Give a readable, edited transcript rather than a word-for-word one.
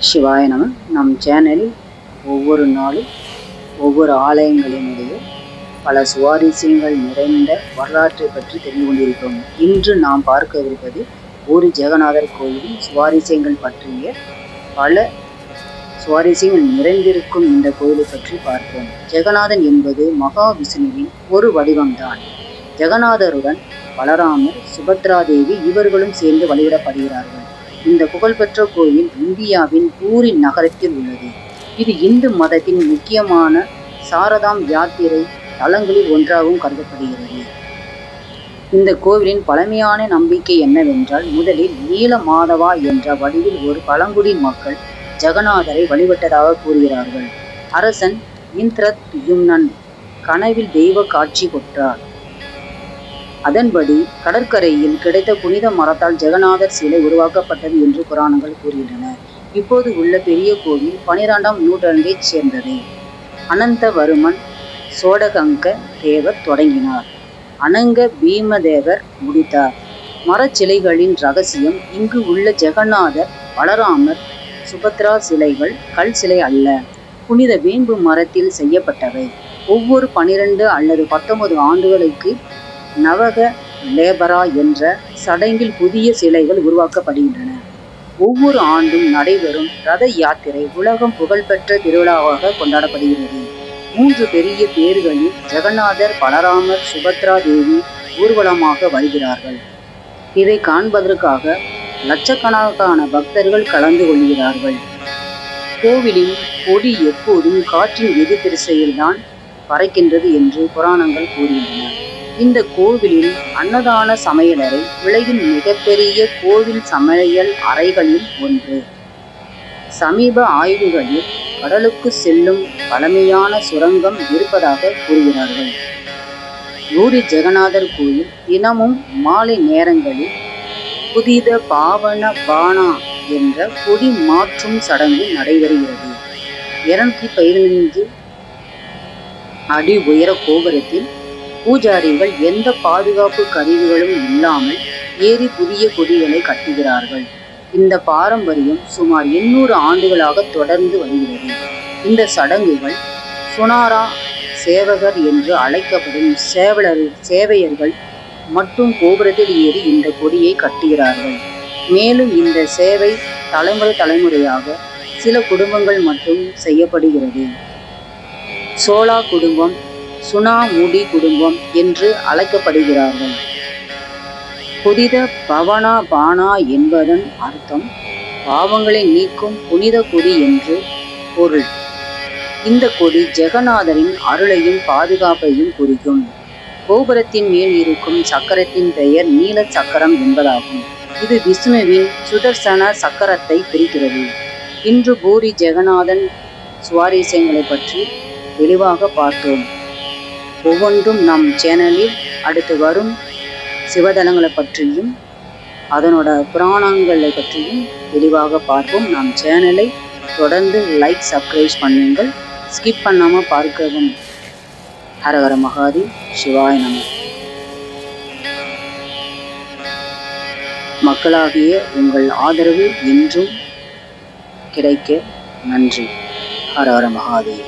சிவாய நம. நம் சேனலில் ஒவ்வொரு நாளும் ஒவ்வொரு ஆலயங்களினுடைய பல சுவாரஸ்யங்கள் நிறைந்த வரலாற்றை பற்றி தெரிந்து கொண்டிருக்கிறோம். இன்று நாம் பார்க்கவிருப்பது பூரி ஜெகநாதர் கோயிலின் சுவாரஸ்யங்கள் பற்றிய பல சுவாரஸ்யங்கள் நிறைந்திருக்கும் இந்த கோயிலை பற்றி பார்ப்போம். ஜெகநாதன் என்பது மகாவிஷ்ணுவின் ஒரு வடிவம்தான். ஜெகநாதருடன் பலராமர், சுபத்ரா தேவி இவர்களும் சேர்ந்து வழிபடப்படுகிறார்கள். இந்த புகழ்பெற்ற கோயில் இந்தியாவின் பூரி நகரத்தில் உள்ளது. இது இந்து மதத்தின் முக்கியமான சாரதாம் யாத்திரை தலங்களில் ஒன்றாகவும் கருதப்படுகிறது. இந்த கோவிலின் பழமையான நம்பிக்கை என்னவென்றால், முதலில் நீல மாதவா என்ற வடிவில் ஒரு பழங்குடி மக்கள் ஜெகநாதரை வழிபட்டதாக கூறுகிறார்கள். அரசன் இந்திரத்யும்னன் கனவில் தெய்வ காட்சி கொண்டார். அதன்படி கடற்கரையில் கிடைத்த புனித மரத்தால் ஜெகநாதர் சிலை உருவாக்கப்பட்டது என்று புராணங்கள் கூறுகின்றன. இப்போது உள்ள பெரிய கோவில் 12ஆம் நூற்றாண்டைச் சேர்ந்தது. அனந்தவர்மன் சோடகங்க தேவர் தொடங்கினார். அனங்க பீமதேவர் முடித்தார். மரச்சிலைகளின் ரகசியம்: இங்கு உள்ள ஜெகநாதர், பலராமர், சுபத்ரா சிலைகள் கல் சிலை அல்ல, புனித வேம்பு மரத்தில் செய்யப்பட்டவை. ஒவ்வொரு 12 அல்லது 19 ஆண்டுகளுக்கு நவக லேபரா என்ற சடங்கில் புதிய சிலைகள் உருவாக்கப்படுகின்றன. ஒவ்வொரு ஆண்டும் நடைபெறும் ரத யாத்திரை உலகம் புகழ்பெற்ற திருவிழாவாக கொண்டாடப்படுகிறது. 3 பெரிய தேர்களில் ஜெகநாதர், பலராமர், சுபத்ரா தேவி ஊர்வலமாக வருகிறார்கள். இதை காண்பதற்காக லட்சக்கணக்கான பக்தர்கள் கலந்து கொள்கிறார்கள். கோவிலின் கொடி எப்போதும் காற்றின் எதிர் திசையில்தான் பறக்கின்றது என்று புராணங்கள் கூறுகின்றன. இந்த கோவிலில் அன்னதான சமையலறை உலகின் மிகப்பெரிய கோவில் சமையல் அறைகளில் ஒன்று. சமீப ஆய்வுகளில் கடலுக்கு செல்லும் பழமையான சுரங்கம் இருப்பதாக கூறுகிறார்கள். பூரி ஜெகநாதர் கோயில் தினமும் மாலை நேரங்களில் புதித பாவன பானா என்ற கொடி மாற்றும் சடங்கு நடைபெறுகிறது. 215 அடி உயர கோபுரத்தில் பூஜாரிகள் எந்த பாதுகாப்பு கருவிகளும் இல்லாமல் ஏறி புதிய கொடிகளை கட்டுகிறார்கள். இந்த பாரம்பரியம் சுமார் 800 ஆண்டுகளாக தொடர்ந்து வருகிறது. இந்த சடங்குகள் சுனாரா சேவகர் என்று அழைக்கப்படும் சேவையர்கள் மட்டும் கோபுரத்தில் ஏறி இந்த கொடியை கட்டுகிறார்கள். மேலும் இந்த சேவை தலைமுறையாக சில குடும்பங்கள் மட்டும் செய்யப்படுகிறது. சோலா குடும்பம், சுனா முடி குடும்பம் என்று அழைக்கப்படுகிறார்கள். புனித பவனா பானா என்பதன் அர்த்தம் பாவங்களை நீக்கும் புனித கொடி என்று பொருள். இந்த கொடி ஜெகநாதரின் அருளையும் பாதுகாப்பையும் குறிக்கும். கோபுரத்தின் மேல் இருக்கும் சக்கரத்தின் பெயர் நீல சக்கரம் என்பதாகும். இது விஷ்ணுவின் சுதர்சன சக்கரத்தை குறிக்கிறது. இன்று பூரி ஜெகநாதன் சுவாரஸ்யங்களை பற்றி தெளிவாக பார்த்தோம். ஒவ்வொன்றும் நம் சேனலில் அடுத்து வரும் சிவதலங்களை பற்றியும் அதனோட புராணங்களை பற்றியும் தெளிவாக பார்ப்போம். நம் சேனலை தொடர்ந்து லைக், சப்ஸ்கிரைப் பண்ணுங்கள். ஸ்கிப் பண்ணாமல் பார்க்கவும். ஹரஹர மகாதேவ். சிவாய நம. மக்களாகிய உங்கள் ஆதரவு என்றும் கிடைக்க நன்றி. ஹரஹர மகாதேவ்.